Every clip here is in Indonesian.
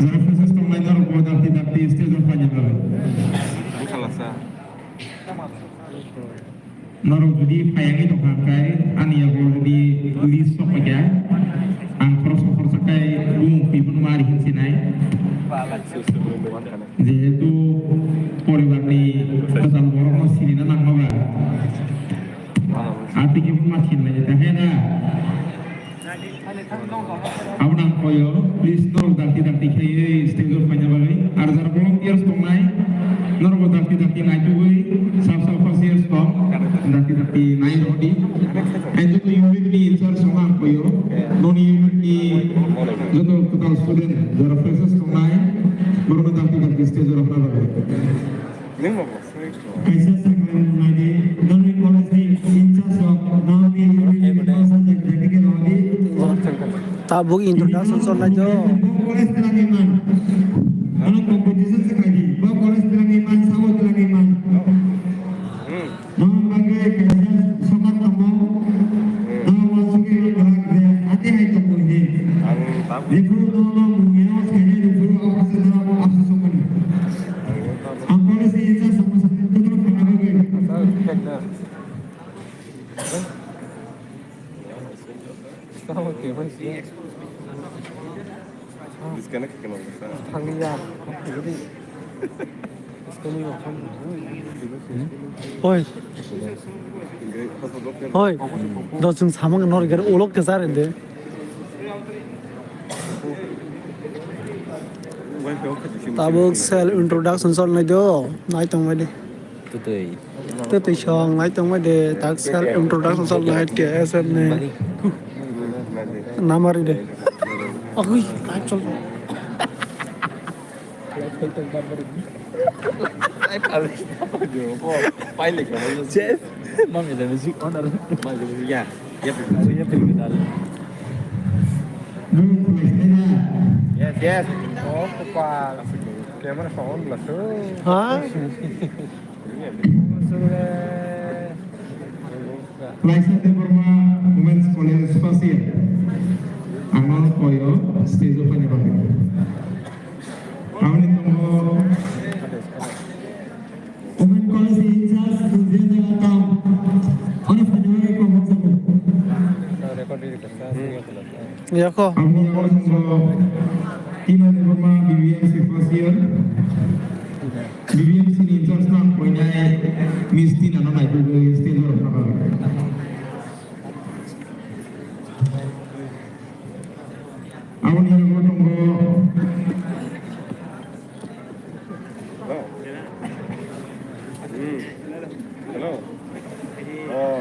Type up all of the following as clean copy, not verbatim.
যারা প্রসেস অনলাইনের উপর দাঁড়িয়ে দাঁড়িয়ে স্টেজের ফাইনাল হবে খালাসা Naruh jadi payangnya tuh pakai ania kalau di list apa ya ang cross sakai pun mari hinsinai যেহেতু পরিবারটি প্রধান বড় মসজিদে না নামবা আর্থিক মাছিন লাগে তাহে না আপনার কয়ো প্লিজ নর দাঁতি দাঁতি খেয়ে স্টেজের ফাইনাল হবে আর যারা ভলান্টিয়ার্স দংনাই নরব দাঁতি দাঁতি নাইটুই সাব সাব ফাসিয়ার্স দং দাঁতি দাঁতি নাই রডি এন্ড তো ইউনিটনি ইনচার্জ সঙ্গে কয়ো ননি ইউনিটনি যত টোটাল স্টুডেন্ট যারা ফ্রেশার্স দংনাই বড় দাঁতি দাঁতি স্টেজের আপনার হবে Kaisa Saklan Nadi, Nami Policy, Inchas of Nami Unit, Dedicated Nadi. Tabuk introduction soalnya jo. Polis telah iman. Kalau competition sekali, polis telah iman, sawat telah iman. Nama bagai kaisa sokat tamu, nama masuki berak dia, hati hai tamu ini. Dipuru nama mungkin sekali dipuru apa sesungguhnya. Angkara sih itu sama sama itu terus mengagai. Sama keman sih. Disconnect kan orang. Tangiya. Jadi. Oi. Oi. Dosung sama kan orang kira ulok kesar ende. Tabuk sel introduction soalnya jo. Naik tong mede. Tuh song naik tong mede. Tak sel introduction soalnya naik ke SM ne. Namari deh. Aku naik sol. Pilot kan. Chef, mami ada musik on ada. Ya, ya Ya pergi ke dalam. Dulu kuliahnya. Yes, yes. Oh, kepala. Kamera sound lah tuh. Hah? Plaisa de forma Women's College Spasial. Angal koyo stage of any rocket. Kami tunggu Women College Inchas Kuzian de la Town. Oni Februari ko maksud. Ya kok. Kami awal tunggu Kino de forma BBMC Spasial. BBMC ni Inchas na punya misti na na itu stage of rocket. Awal yang aku tunggu Hello. Oh,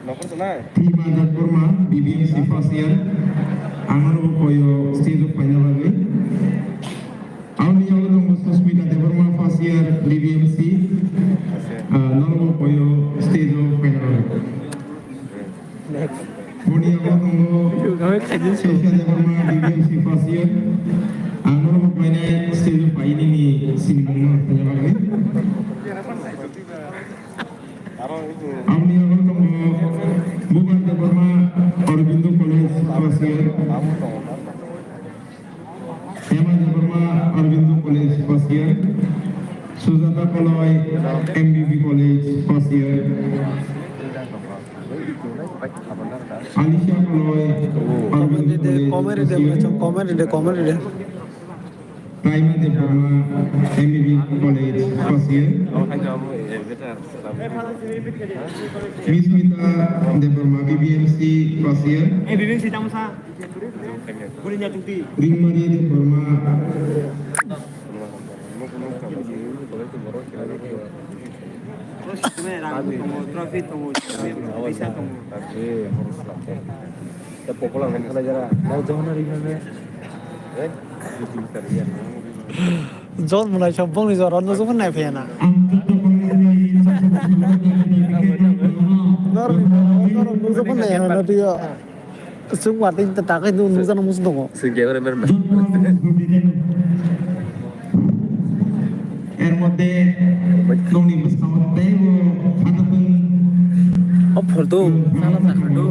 nomor sana. Tiba dan forma BBMC Spasial. Angan ko koyo stage of final lagi. Awal yang aku tunggu Susmita de forma Spasial BBMC. Nolo koyo stage of final lagi. Buni ako tunggu session de forma BBMC Spasial. Nolo koyo na stage of final ni sinimung final lagi. Kami akan tunggu bukan de forma Aurobindo College Spasial. Tema de forma Aurobindo College Spasial. Sujata Koloy MBB College Spasial. Alicia Koloy Aurobindo College Spasial. Komedi deh. Prima de forma MBB College Spasial. Miss Mita de forma BBMC Spasial. BBMC tamu sa. Boleh nyatuti. Rimari de forma Terus sebenarnya tunggu traffic tunggu bisa tunggu. Ya popular kan kalau jara. Mau jangan hari ini. John mulai coba nih zoran tuh kan naik ya na. Nor nusa kan naik na dia. Semua ting tetakai itu nusa namus dong. Sejauh mana bermain? এর মধ্যে নৌনি বস্তামতে ও আনাপন Oh, foto. Salah tak foto.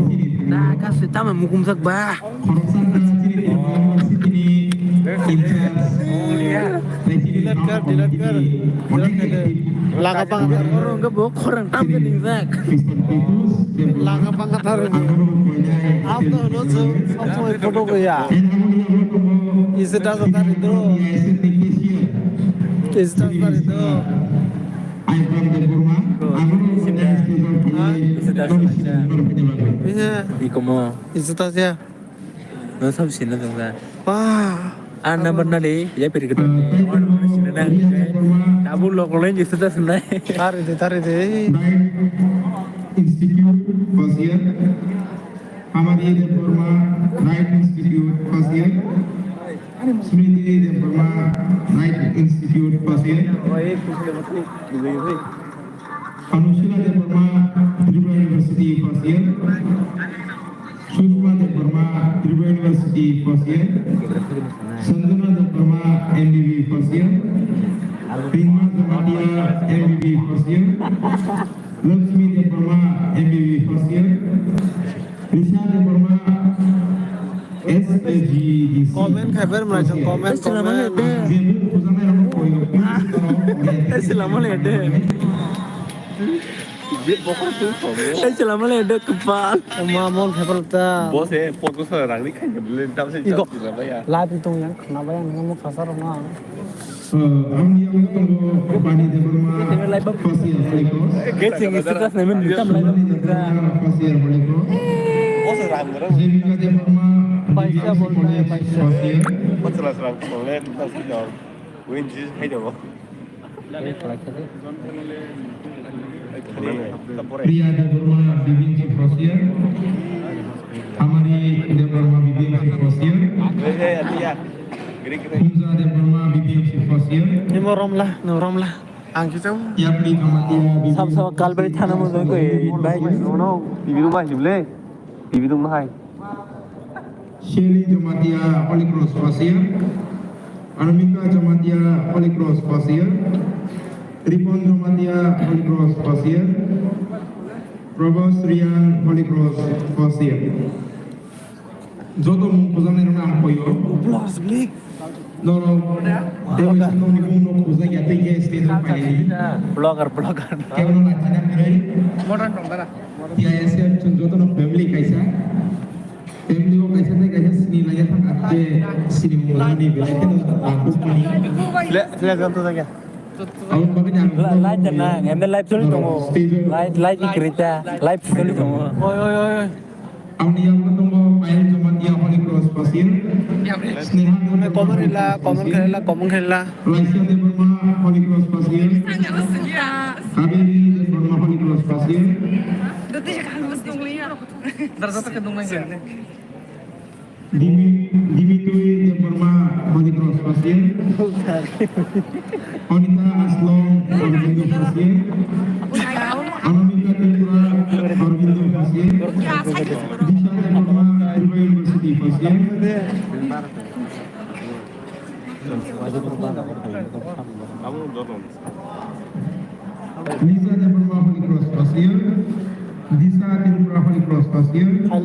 Nah, kasih tahu mukum sak bah. খরচা চিনি university Presiden Langkah pangkat Orang gebok orang tampil di zak. langkah pangkat hari ini. Apa lo tuh? Apa foto gue ya? Istirahat sebentar itu. Istirahat sebentar itu. Iya. Iko mo. Istirahat ya. No sab sina tungsa. Wah. Ana barna de ya peri kedon. Orang sina na. Kabul lokalen jista sunai. Tarik deh. Institute first year. हमारी Debbarma right institute first year Smriti Debbarma right institute first year Anushila Debbarma Tripura university first year Sushma Debbarma Tripura university first year Sanjana Debbarma MBB first year Prima Jamatia MBB first year Lakshmi Debbarma MBB first year Risha Deborma SAGDC. Komen kabar macam komen. Selama lede. Selama lede kepal. Mamon kabar ta. Bos foto seorang ini kan ngebelin tahu sih Iko. apa ya. Live itu yang kenapa yang kamu kasar rumah? Kami yang tunggu Bani Deborma first year Holy Cross. Getting istirahat nemen kita mulai. First year Holy Cross. Bos seorang orang. Zevika Deborma Paisa boleh, paisa. first year. Bos seorang boleh tahu sih jauh. Win jis hai jauh. Priya Deborma BBMC first year. Amari Deborma BBMC first year. Ya. Gini-gini. Humza Deborma BBMC first year. Ini mau rom lah. Angki tahu? Yapni Kamatia BBMC. Sama kal beri thana mo doi ko baik. No, bibir rumah jumlah. Bibir rumah hai. Shelly Jamatia Holy Cross first year. Anamika Jamatia Holy Cross first year. Tripon Jamatia Holy Cross first year. Prabhas Rian Holy Cross first year. Joto mengkuzan nama koyo. Plus blik. Noro dewa itu nipu no kuzan ya tiga stage pakai. Blogger. Kayak orang latihan keren. Modern dong dah. Ya ऐसे joto no family kaisa. Family को कैसे थे कैसे sini lagi था करते sini mulai nih bila itu aku puni. Lihat contoh saja. Aku pakai jangan. Live tenang, emang live sulit tunggu. Live cerita, live sulit tunggu. Oi. Amni yang ketemu Payal Jamatia Holy Cross pasir. Sneha Komen kela. Laisya Deborma Holy Cross pasir. Kabiri Deborma Holy Cross pasir. Dimitui Deborma Holy Cross pasir. Onita Aslong Orbindo pasir. Anamika Tripura Orbindo pasir. Disha Deborma Tripura University pasir. Kamu dorong. Lisa Deborma Holy Cross pasir. Disa Tripura Holy Cross pasir.